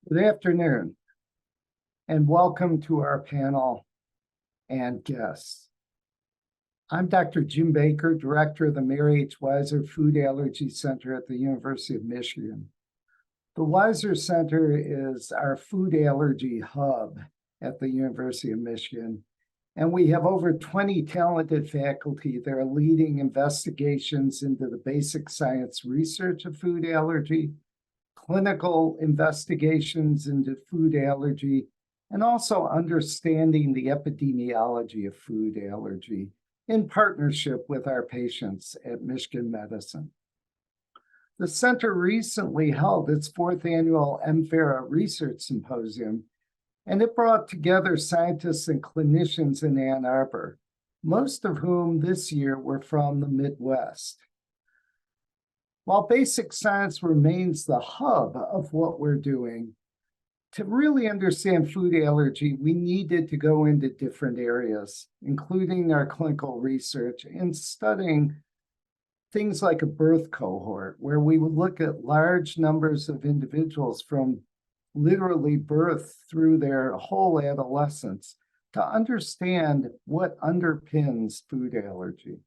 Good afternoon, and welcome to our panel and guests. I'm Dr. Jim Baker, Director of the Mary H. Weiser Food Allergy Center at the University of Michigan. The Weiser Center is our food allergy hub at the University of Michigan, and we have over 20 talented faculty that are leading investigations into the basic science research of food allergy, clinical investigations into food allergy, and also understanding the epidemiology of food allergy in partnership with our patients at Michigan Medicine. The center recently held its fourth annual M-FARA Research Symposium, and it brought together scientists and clinicians in Ann Arbor, most of whom this year were from the Midwest. While basic science remains the hub of what we're doing, to really understand food allergy, we needed to go into different areas, including our clinical research and studying things like a birth cohort, where we would look at large numbers of individuals from literally birth through their whole adolescence to understand what underpins food allergy.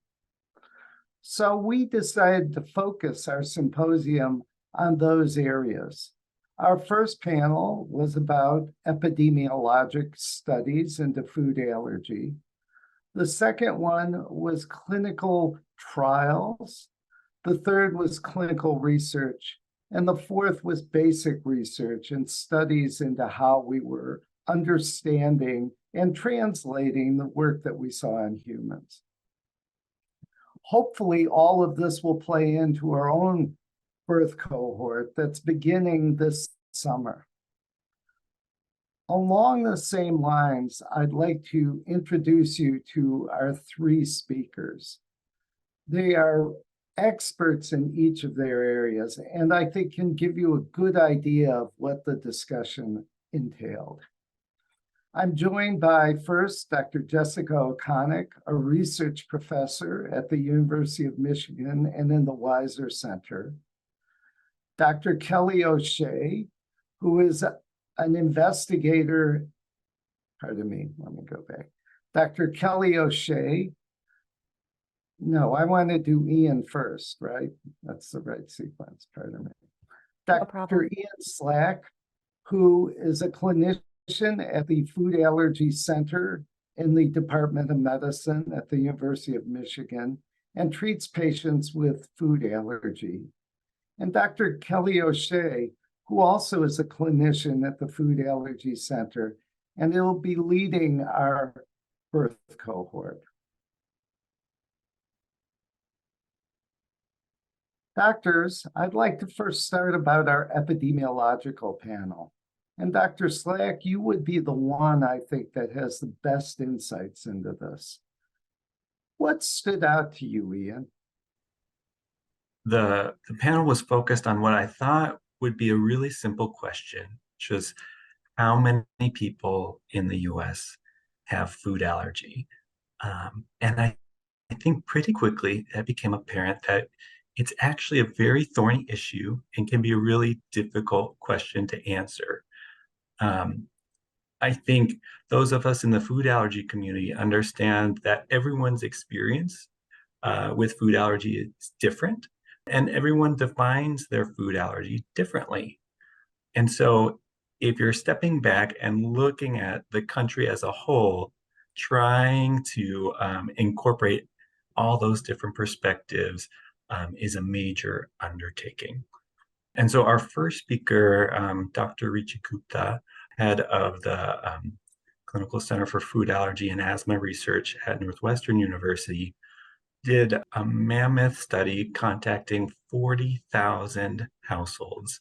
So we decided to focus our symposium on those areas. Our first panel was about epidemiologic studies into food allergy. The second one was clinical trials. The third was clinical research. And the fourth was basic research and studies into how we were understanding and translating the work that we saw in humans. Hopefully, all of this will play into our own birth cohort that's beginning this summer. Along the same lines, I'd like to introduce you to our three speakers. They are experts in each of their areas, and I think can give you a good idea of what the discussion entailed. I'm joined by, first, Dr. Jessica O'Connick, a research professor at the University of Michigan and in the Weiser Center. Dr. Kelly O'Shea, who is an investigator, pardon me, let me go back. Dr. Kelly O'Shea, no, I want to do Ian first, right? That's the right sequence, pardon me. Dr. Ian Slack, who is a clinician at the Food Allergy Center in the Department of Medicine at the University of Michigan and treats patients with food allergy. And Dr. Kelly O'Shea, who also is a clinician at the Food Allergy Center, and he'll be leading our birth cohort. Doctors, I'd like to first start about our epidemiological panel. And Dr. Slack, you would be the one, I think, that has the best insights into this. What stood out to you, Ian? The panel was focused on what I thought would be a really simple question, which was how many people in the US have food allergy? And I think pretty quickly it became apparent that it's actually a very thorny issue and can be a really difficult question to answer. I think those of us in the food allergy community understand that everyone's experience with food allergy is different, and everyone defines their food allergy differently. And so if you're stepping back and looking at the country as a whole, trying to incorporate all those different perspectives is a major undertaking. And so our first speaker, Dr. Richi Gupta, head of the Clinical Center for Food Allergy and Asthma Research at Northwestern University, did a mammoth study contacting 40,000 households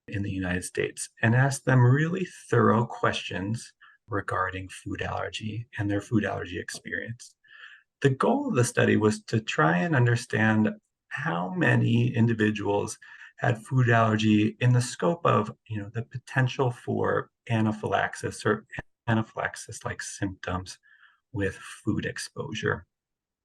in the United States and asked them really thorough questions regarding food allergy and their food allergy experience. The goal of the study was to try and understand how many individuals had food allergy in the scope of, the potential for anaphylaxis or anaphylaxis-like symptoms with food exposure.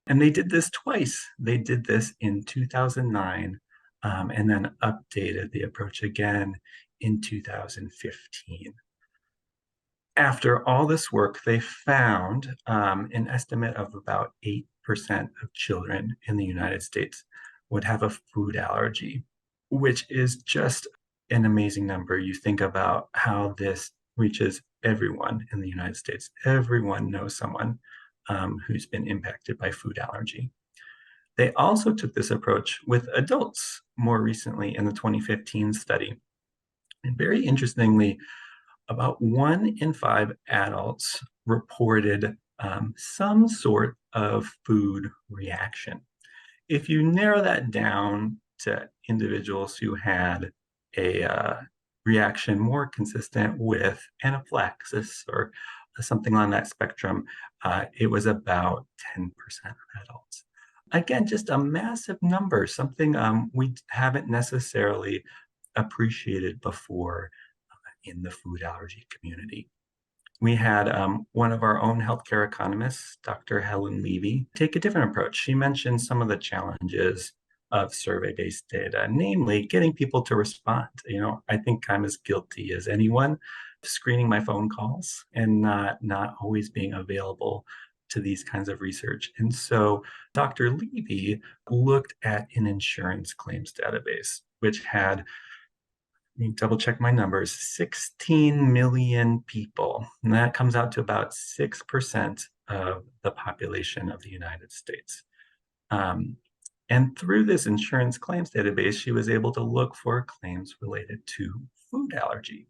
And they did this twice. They did this in 2009 and then updated the approach again in 2015. After all this work, they found an estimate of about 8% of children in the United States would have a food allergy, which is just an amazing number. You think about how this reaches everyone in the United States. Everyone knows someone who's been impacted by food allergy. They also took this approach with adults more recently in the 2015 study. And very interestingly, about 1 in 5 adults reported some sort of food reaction. If you narrow that down to individuals who had a reaction more consistent with anaphylaxis or something on that spectrum, it was about 10% of adults. Again, just a massive number, something we haven't necessarily appreciated before in the food allergy community. We had one of our own healthcare economists, Dr. Helen Levy, take a different approach. She mentioned some of the challenges of survey-based data, namely getting people to respond. I think I'm as guilty as anyone screening my phone calls and not always being available to these kinds of research. And so Dr. Levy looked at an insurance claims database, which had, let me double check my numbers, 16 million people. And that comes out to about 6% of the population of the United States. And through this insurance claims database, she was able to look for claims related to food allergy.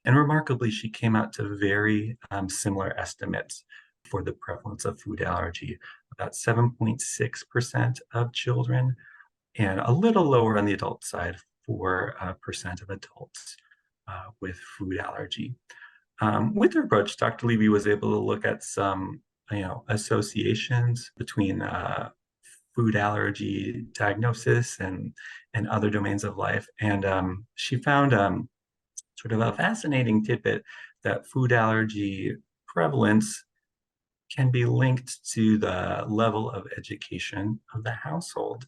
And remarkably, she came out to very similar estimates for the prevalence of food allergy, about 7.6% of children, and a little lower on the adult side, 4% of adults with food allergy. With her approach, Dr. Levy was able to look at some associations between food allergy diagnosis and other domains of life. And she found sort of a fascinating tidbit that food allergy prevalence can be linked to the level of education of the household.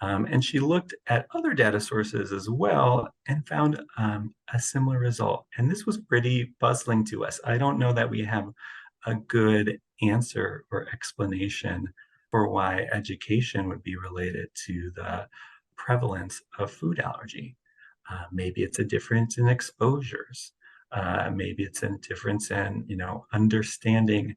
And she looked at other data sources as well and found a similar result. And this was pretty puzzling to us. I don't know that we have a good answer or explanation for why education would be related to the prevalence of food allergy. Maybe it's a difference in exposures. Maybe it's a difference in, understanding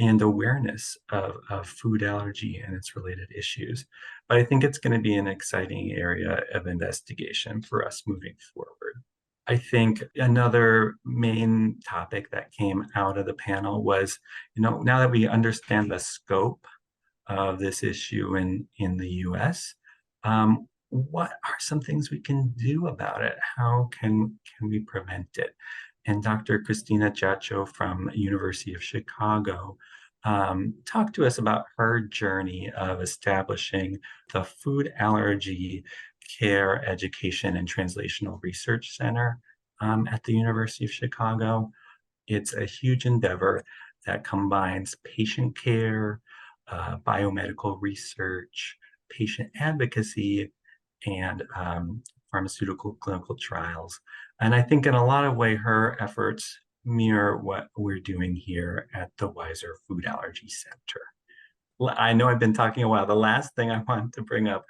and awareness of food allergy and its related issues. But I think it's going to be an exciting area of investigation for us moving forward. I think another main topic that came out of the panel was, now that we understand the scope of this issue in the US, what are some things we can do about it? How can we prevent it? And Dr. Christina Chacho from University of Chicago talked to us about her journey of establishing the Food Allergy Care Education and Translational Research Center at the University of Chicago. It's a huge endeavor that combines patient care, biomedical research, patient advocacy, and pharmaceutical clinical trials. And I think in a lot of ways, her efforts mirror what we're doing here at the Weiser Food Allergy Center. I know I've been talking a while. The last thing I wanted to bring up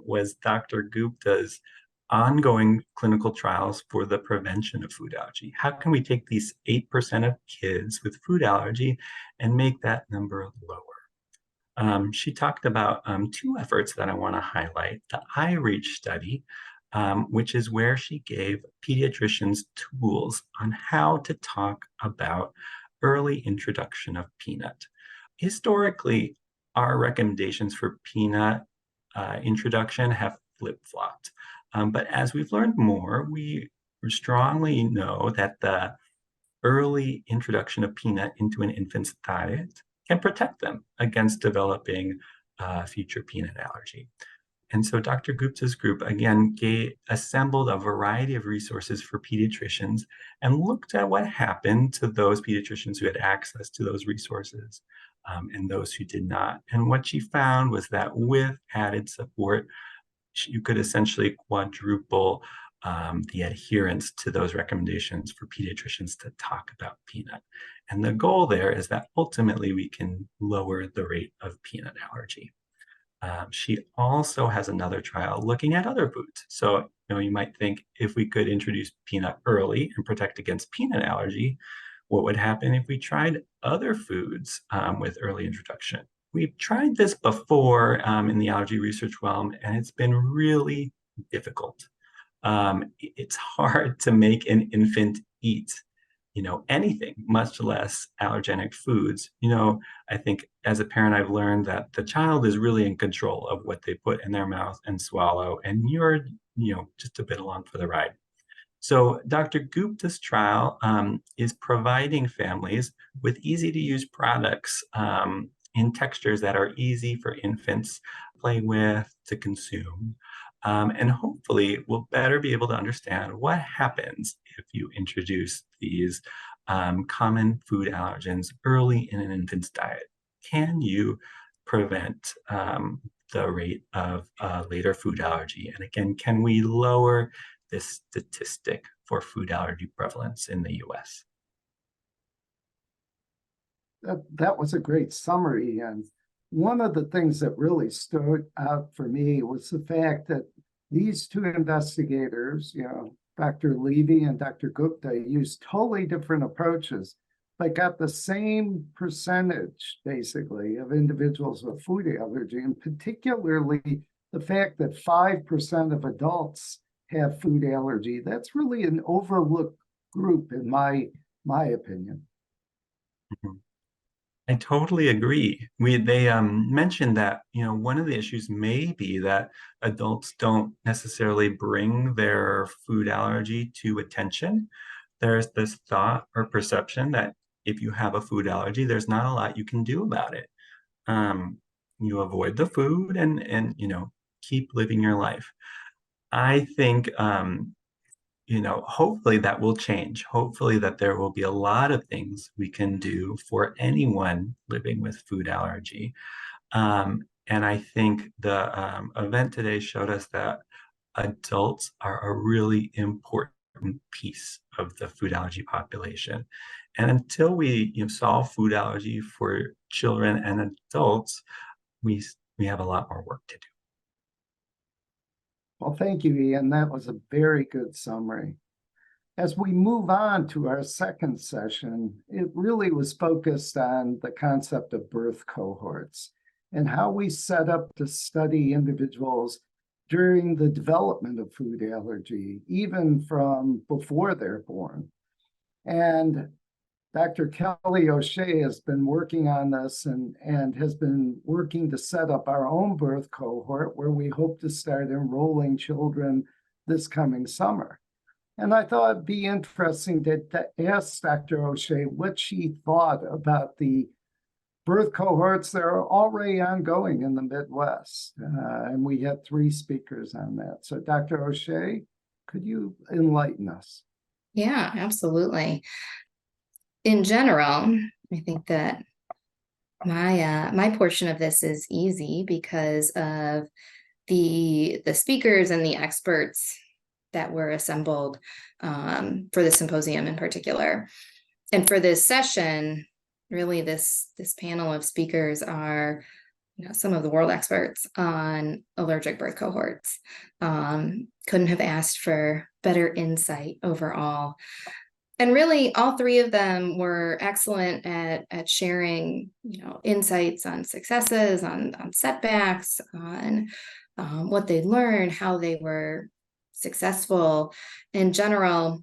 was Dr. Gupta's ongoing clinical trials for the prevention of food allergy. How can we take these 8% of kids with food allergy and make that number lower? She talked about 2 efforts that I want to highlight. The iReach study, which is where she gave pediatricians tools on how to talk about early introduction of peanut. Historically, our recommendations for peanut introduction have flip-flopped. But as we've learned more, we strongly know that the early introduction of peanut into an infant's diet can protect them against developing future peanut allergy. And so Dr. Gupta's group, again, assembled a variety of resources for pediatricians and looked at what happened to those pediatricians who had access to those resources and those who did not. And what she found was that with added support, you could essentially quadruple the adherence to those recommendations for pediatricians to talk about peanut. And the goal there is that ultimately we can lower the rate of peanut allergy. She also has another trial looking at other foods. So, you might think if we could introduce peanut early and protect against peanut allergy, what would happen if we tried other foods with early introduction? We've tried this before in the allergy research realm, and it's been really difficult. It's hard to make an infant eat, anything, much less allergenic foods. I think as a parent, I've learned that the child is really in control of what they put in their mouth and swallow, and you're, just a bit along for the ride. So Dr. Gupta's trial is providing families with easy to use products in textures that are easy for infants to play with, to consume. And hopefully we'll better be able to understand what happens if you introduce these common food allergens early in an infant's diet. Can you prevent the rate of later food allergy? And again, can we lower this statistic for food allergy prevalence in the US? That was a great summary. And one of the things that really stood out for me was the fact that these two investigators, Dr. Levy and Dr. Gupta, used totally different approaches, but got the same percentage, basically, of individuals with food allergy, and particularly the fact that 5% of adults have food allergy. That's really an overlooked group, in my opinion. Mm-hmm. I totally agree. They mentioned that, one of the issues may be that adults don't necessarily bring their food allergy to attention. There's this thought or perception that if you have a food allergy, there's not a lot you can do about it. You avoid the food and keep living your life. I think hopefully that will change. Hopefully that there will be a lot of things we can do for anyone living with food allergy. And I think the event today showed us that adults are a really important piece of the food allergy population. And until we solve food allergy for children and adults, we have a lot more work to do. Well, thank you, Ian. That was a very good summary. As we move on to our second session, it really was focused on the concept of birth cohorts and how we set up to study individuals during the development of food allergy, even from before they're born. And Dr. Kelly O'Shea has been working on this and has been working to set up our own birth cohort where we hope to start enrolling children this coming summer. And I thought it'd be interesting to ask Dr. O'Shea what she thought about the birth cohorts that are already ongoing in the Midwest. And we had 3 speakers on that. So Dr. O'Shea, could you enlighten us? Yeah, absolutely. In general, I think that my portion of this is easy because of the speakers and the experts that were assembled for the symposium in particular. And for this session, really this panel of speakers are some of the world experts on allergic birth cohorts. Couldn't have asked for better insight overall. And really, all 3 of them were excellent at sharing, insights on successes, on setbacks, on what they learned, how they were successful in general,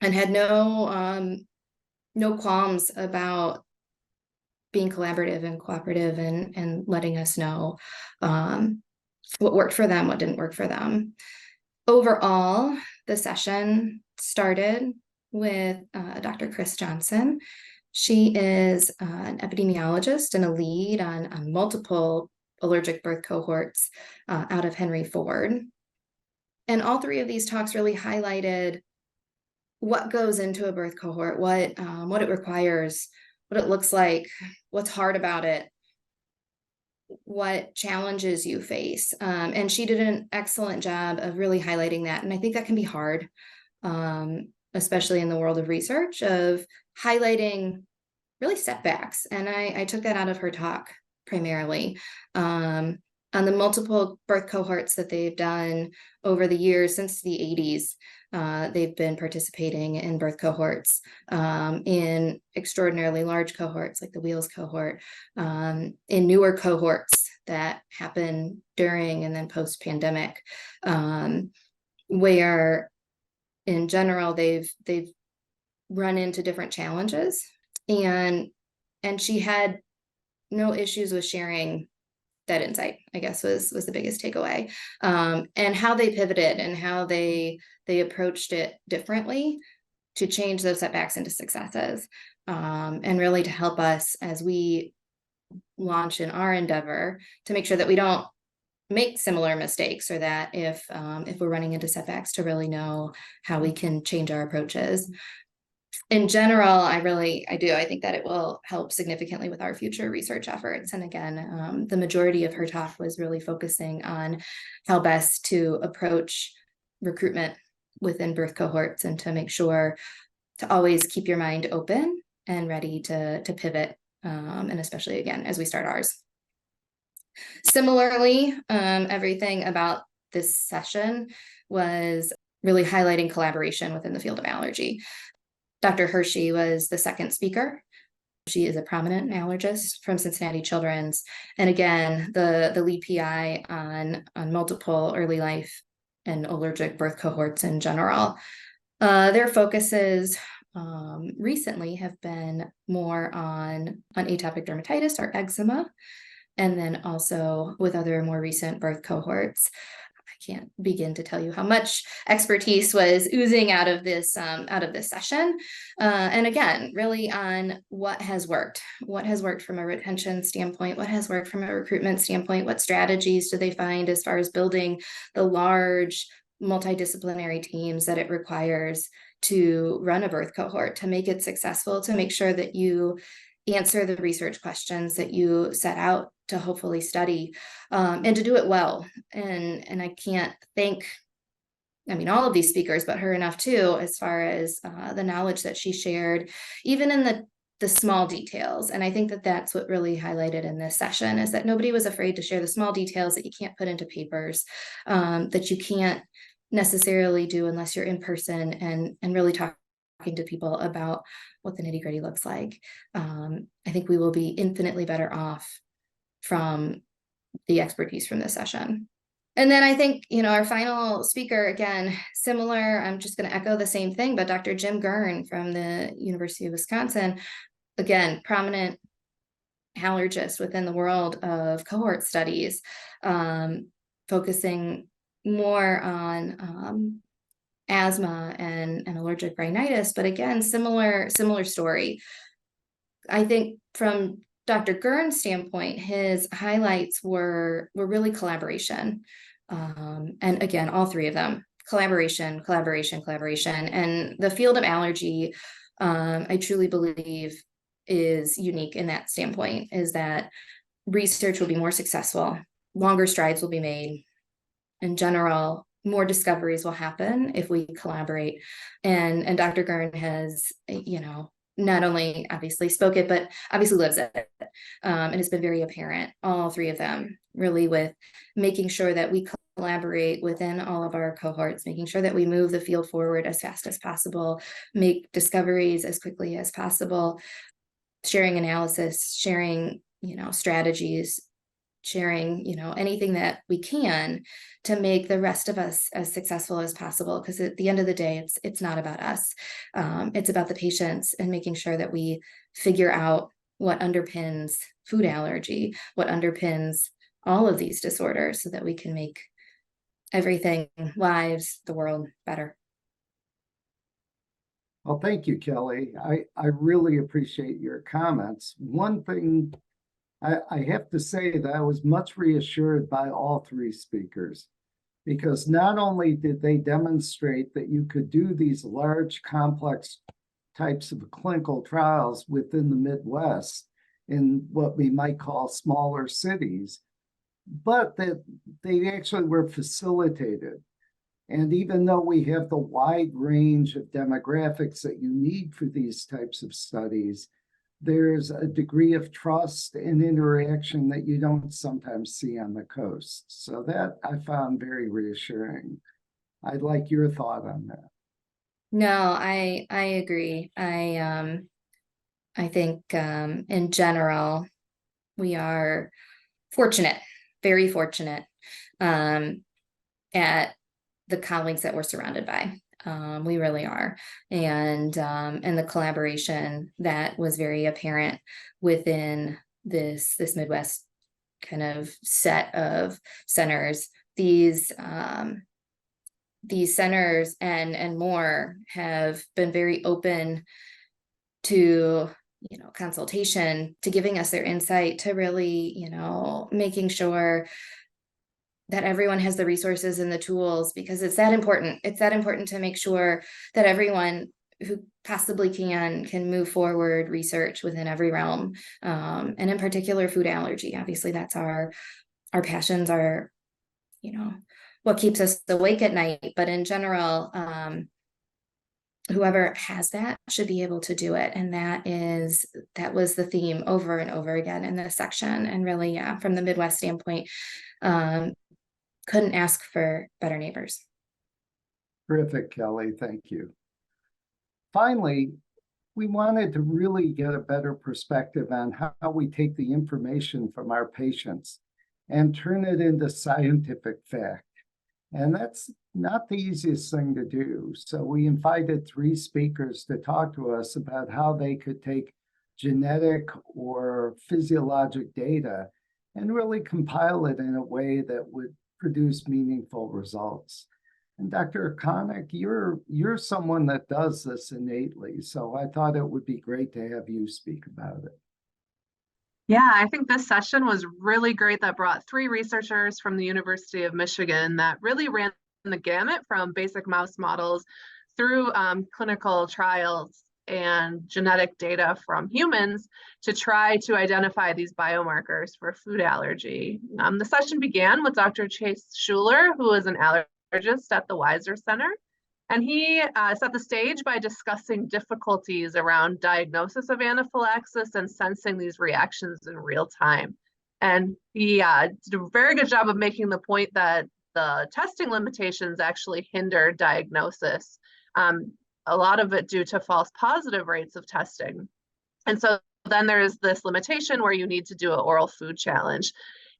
and had no qualms about being collaborative and cooperative and letting us know what worked for them, what didn't work for them. Overall, the session started with Dr. Chris Johnson. She is an epidemiologist and a lead on multiple allergic birth cohorts out of Henry Ford. And all 3 of these talks really highlighted what goes into a birth cohort, what it requires, what it looks like, what's hard about it, what challenges you face. And she did an excellent job of really highlighting that. And I think that can be hard, especially in the world of research, of highlighting really setbacks. And I took that out of her talk primarily. On the multiple birth cohorts that they've done over the years since the 80s, they've been participating in birth cohorts, in extraordinarily large cohorts like the Wheels cohort, in newer cohorts that happen during and then post-pandemic, where in general they've run into different challenges, and she had no issues with sharing that insight, I guess, was the biggest takeaway, and how they pivoted and how they approached it differently to change those setbacks into successes, and really to help us as we launch in our endeavor to make sure that we don't make similar mistakes, or that if we're running into setbacks, to really know how we can change our approaches. In general, I think that it will help significantly with our future research efforts. And again, the majority of her talk was really focusing on how best to approach recruitment within birth cohorts, and to make sure to always keep your mind open and ready to pivot, and especially again as we start ours. Similarly, everything about this session was really highlighting collaboration within the field of allergy. Dr. Hershey was the second speaker. She is a prominent allergist from Cincinnati Children's, and again, the lead PI on multiple early life and allergic birth cohorts in general. Their focuses recently have been more on atopic dermatitis or eczema, and then also with other more recent birth cohorts. I can't begin to tell you how much expertise was oozing out of this session. And again, really on what has worked from a retention standpoint, what has worked from a recruitment standpoint, what strategies do they find as far as building the large multidisciplinary teams that it requires to run a birth cohort, to make it successful, to make sure that you answer the research questions that you set out to hopefully study, and to do it well. And I can't thank, all of these speakers, but her enough too, as far as the knowledge that she shared, even in the small details. And I think that that's what really highlighted in this session, is that nobody was afraid to share the small details that you can't put into papers, that you can't necessarily do unless you're in person and really talking to people about what the nitty-gritty looks like. I think we will be infinitely better off from the expertise from this session. And then I think, our final speaker, again, similar, I'm just going to echo the same thing, but Dr. Jim Gurn from the University of Wisconsin, again, prominent allergist within the world of cohort studies, focusing more on asthma and allergic rhinitis, but again, similar story. I think from Dr. Gurn's standpoint, his highlights were really collaboration. And again, all three of them, collaboration. And the field of allergy, I truly believe, is unique in that standpoint, is that research will be more successful, longer strides will be made. In general, more discoveries will happen if we collaborate. And Dr. Gurn has, not only obviously spoke it, but obviously lives it. And it's been very apparent, all three of them, really, with making sure that we collaborate within all of our cohorts, making sure that we move the field forward as fast as possible, make discoveries as quickly as possible, sharing analysis, sharing, strategies, sharing, anything that we can to make the rest of us as successful as possible. Because at the end of the day, it's not about us. It's about the patients, and making sure that we figure out what underpins food allergy, what underpins all of these disorders, so that we can make everything, lives, the world better. Well, thank you, Kelly. I really appreciate your comments. One thing I have to say that I was much reassured by all three speakers, because not only did they demonstrate that you could do these large, complex types of clinical trials within the Midwest in what we might call smaller cities, but that they actually were facilitated. And even though we have the wide range of demographics that you need for these types of studies, there's a degree of trust and interaction that you don't sometimes see on the coast. So that I found very reassuring. I'd like your thought on that. No, I agree. I think in general we are fortunate, very fortunate at the colleagues that we're surrounded by. We really are. And the collaboration that was very apparent within this Midwest kind of set of centers. These centers and more have been very open to, you know, consultation, to giving us their insight, to really, you know, making sure that everyone has the resources and the tools, because it's that important. It's that important to make sure that everyone who possibly can move forward research within every realm, and in particular food allergy. Obviously, that's our passions, are, you know, what keeps us awake at night. But in general, whoever has that should be able to do it. And that was the theme over and over again in this section. And really, yeah, from the Midwest standpoint, couldn't ask for better neighbors. Terrific, Kelly. Thank you. Finally, we wanted to really get a better perspective on how we take the information from our patients and turn it into scientific fact. And that's not the easiest thing to do. So we invited 3 speakers to talk to us about how they could take genetic or physiologic data and really compile it in a way that would produce meaningful results. And Dr. Koenig, you're someone that does this innately, so I thought it would be great to have you speak about it. Yeah, I think this session was really great, that brought 3 researchers from the University of Michigan that really ran the gamut from basic mouse models through clinical trials and genetic data from humans to try to identify these biomarkers for food allergy. The session began with Dr. Chase Schuler, who is an allergist at the Weiser Center. And he set the stage by discussing difficulties around diagnosis of anaphylaxis and sensing these reactions in real time. And he did a very good job of making the point that the testing limitations actually hinder diagnosis, a lot of it due to false positive rates of testing. And so then there's this limitation where you need to do an oral food challenge.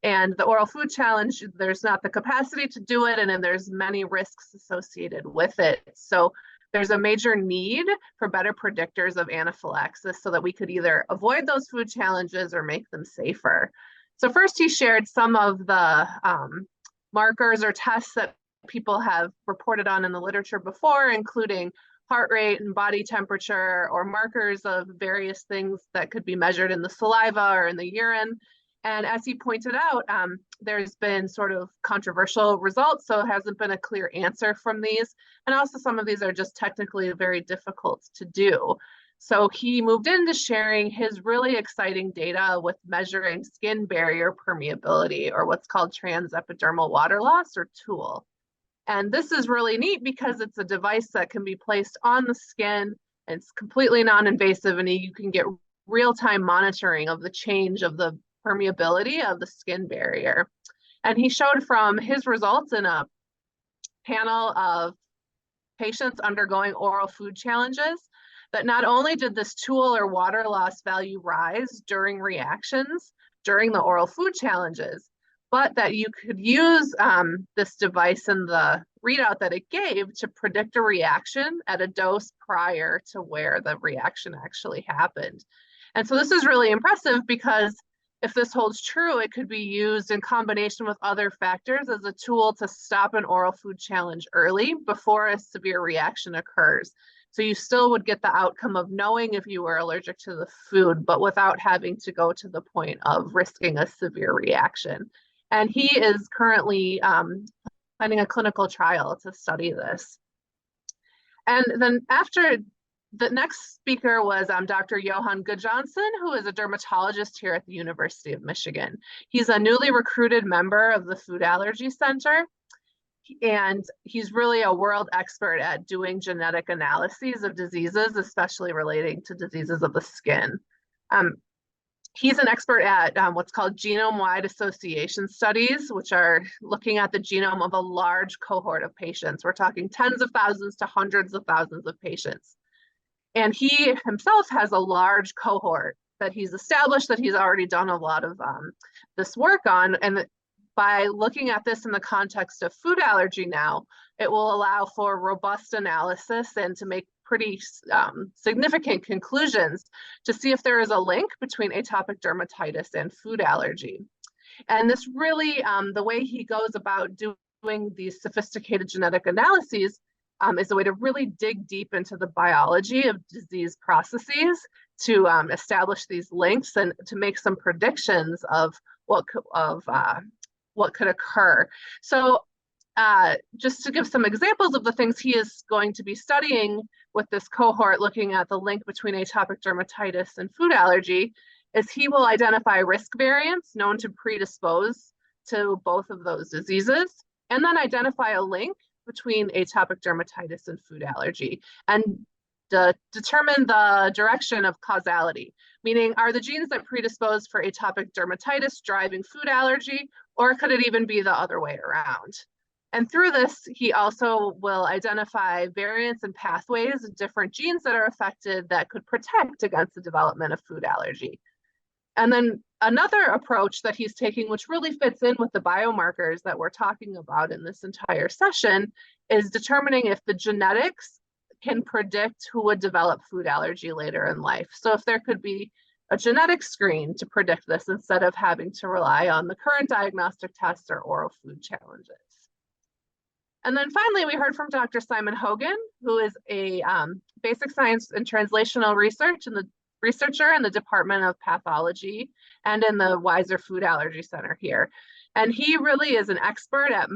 And the oral food challenge, there's not the capacity to do it, and then there's many risks associated with it. So there's a major need for better predictors of anaphylaxis so that we could either avoid those food challenges or make them safer. So first, he shared some of the markers or tests that people have reported on in the literature before, including heart rate and body temperature, or markers of various things that could be measured in the saliva or in the urine. And as he pointed out, there's been sort of controversial results, so it hasn't been a clear answer from these. And also some of these are just technically very difficult to do. So he moved into sharing his really exciting data with measuring skin barrier permeability, or what's called transepidermal water loss, or TOOL. And this is really neat because it's a device that can be placed on the skin. It's completely non-invasive, and you can get real-time monitoring of the change of the permeability of the skin barrier. And he showed from his results in a panel of patients undergoing oral food challenges that not only did this TOOL or water loss value rise during reactions during the oral food challenges, but that you could use this device and the readout that it gave to predict a reaction at a dose prior to where the reaction actually happened. And so this is really impressive because if this holds true, it could be used in combination with other factors as a tool to stop an oral food challenge early before a severe reaction occurs. So you still would get the outcome of knowing if you were allergic to the food, but without having to go to the point of risking a severe reaction. And he is currently planning a clinical trial to study this. And then after the next speaker was Dr. Johan Gudjonsson, who is a dermatologist here at the University of Michigan. He's a newly recruited member of the Food Allergy Center, and he's really a world expert at doing genetic analyses of diseases, especially relating to diseases of the skin. He's an expert at what's called genome-wide association studies, which are looking at the genome of a large cohort of patients. We're talking tens of thousands to hundreds of thousands of patients. And he himself has a large cohort that he's established, that he's already done a lot of this work on. And by looking at this in the context of food allergy now, it will allow for robust analysis and to make pretty significant conclusions to see if there is a link between atopic dermatitis and food allergy. And this really, the way he goes about doing these sophisticated genetic analyses is a way to really dig deep into the biology of disease processes to establish these links and to make some predictions of what could occur. So just to give some examples of the things he is going to be studying with this cohort, looking at the link between atopic dermatitis and food allergy, is he will identify risk variants known to predispose to both of those diseases, and then identify a link between atopic dermatitis and food allergy, and determine the direction of causality, meaning are the genes that predispose for atopic dermatitis driving food allergy, or could it even be the other way around? And through this, he also will identify variants and pathways of different genes that are affected that could protect against the development of food allergy. And then another approach that he's taking, which really fits in with the biomarkers that we're talking about in this entire session, is determining if the genetics can predict who would develop food allergy later in life. So if there could be a genetic screen to predict this instead of having to rely on the current diagnostic tests or oral food challenges. And then finally, we heard from Dr. Simon Hogan, who is a basic science and translational researcher in the Department of Pathology and in the Weiser Food Allergy Center here. And he really is an expert at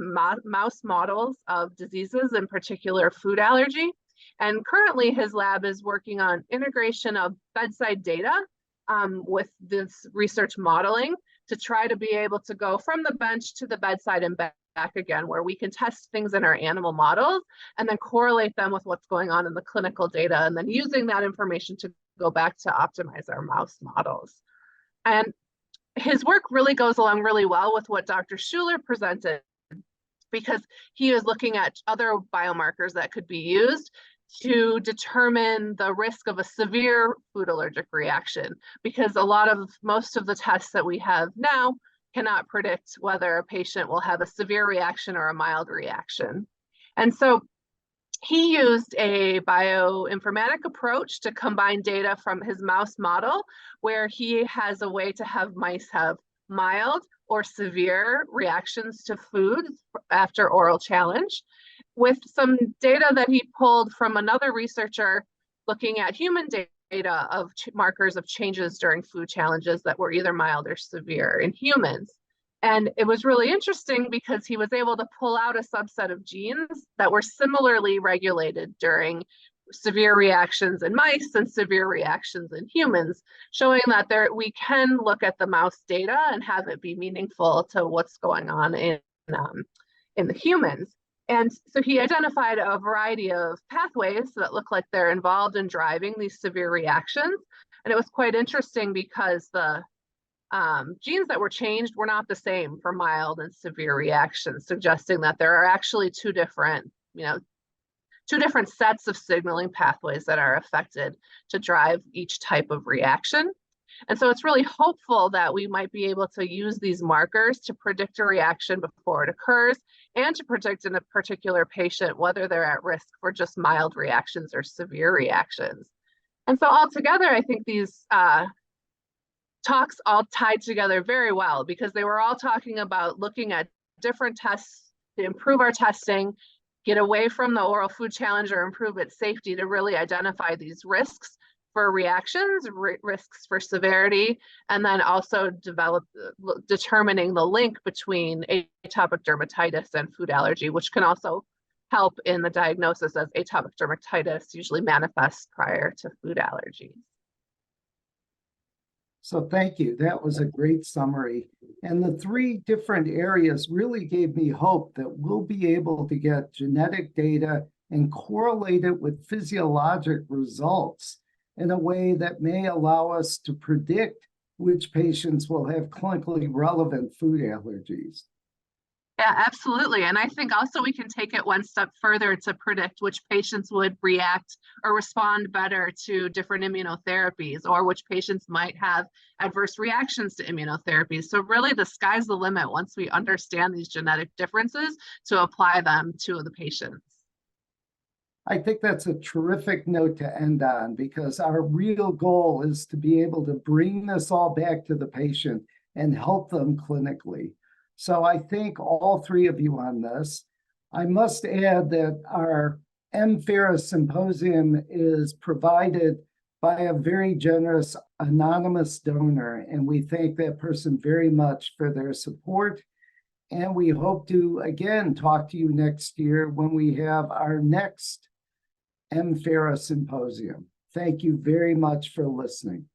mouse models of diseases, in particular food allergy. And currently his lab is working on integration of bedside data with this research modeling to try to be able to go from the bench to the bedside and back again, where we can test things in our animal models and then correlate them with what's going on in the clinical data, and then using that information to go back to optimize our mouse models. And his work really goes along really well with what Dr. Schuler presented, because he is looking at other biomarkers that could be used to determine the risk of a severe food allergic reaction, because most of the tests that we have now cannot predict whether a patient will have a severe reaction or a mild reaction. And so he used a bioinformatic approach to combine data from his mouse model, where he has a way to have mice have mild or severe reactions to food after oral challenge, with some data that he pulled from another researcher looking at human data of markers of changes during food challenges that were either mild or severe in humans. And it was really interesting because he was able to pull out a subset of genes that were similarly regulated during severe reactions in mice and severe reactions in humans, showing that we can look at the mouse data and have it be meaningful to what's going on in the humans. And so he identified a variety of pathways that look like they're involved in driving these severe reactions. And it was quite interesting because the genes that were changed were not the same for mild and severe reactions, suggesting that there are actually two different sets of signaling pathways that are affected to drive each type of reaction. And so it's really hopeful that we might be able to use these markers to predict a reaction before it occurs, and to predict in a particular patient whether they're at risk for just mild reactions or severe reactions. And so altogether, I think these talks all tied together very well, because they were all talking about looking at different tests to improve our testing, get away from the oral food challenge or improve its safety, to really identify these risks for reactions, risks for severity, and then also determining the link between atopic dermatitis and food allergy, which can also help in the diagnosis, as atopic dermatitis usually manifests prior to food allergies. So thank you. That was a great summary. And the three different areas really gave me hope that we'll be able to get genetic data and correlate it with physiologic results in a way that may allow us to predict which patients will have clinically relevant food allergies. Yeah, absolutely. And I think also we can take it one step further to predict which patients would react or respond better to different immunotherapies, or which patients might have adverse reactions to immunotherapies. So really the sky's the limit once we understand these genetic differences to apply them to the patients. I think that's a terrific note to end on, because our real goal is to be able to bring this all back to the patient and help them clinically. So I thank all three of you on this. I must add that our M-FARA Symposium is provided by a very generous anonymous donor, and we thank that person very much for their support. And we hope to again talk to you next year when we have our next M-FARA Symposium. Thank you very much for listening.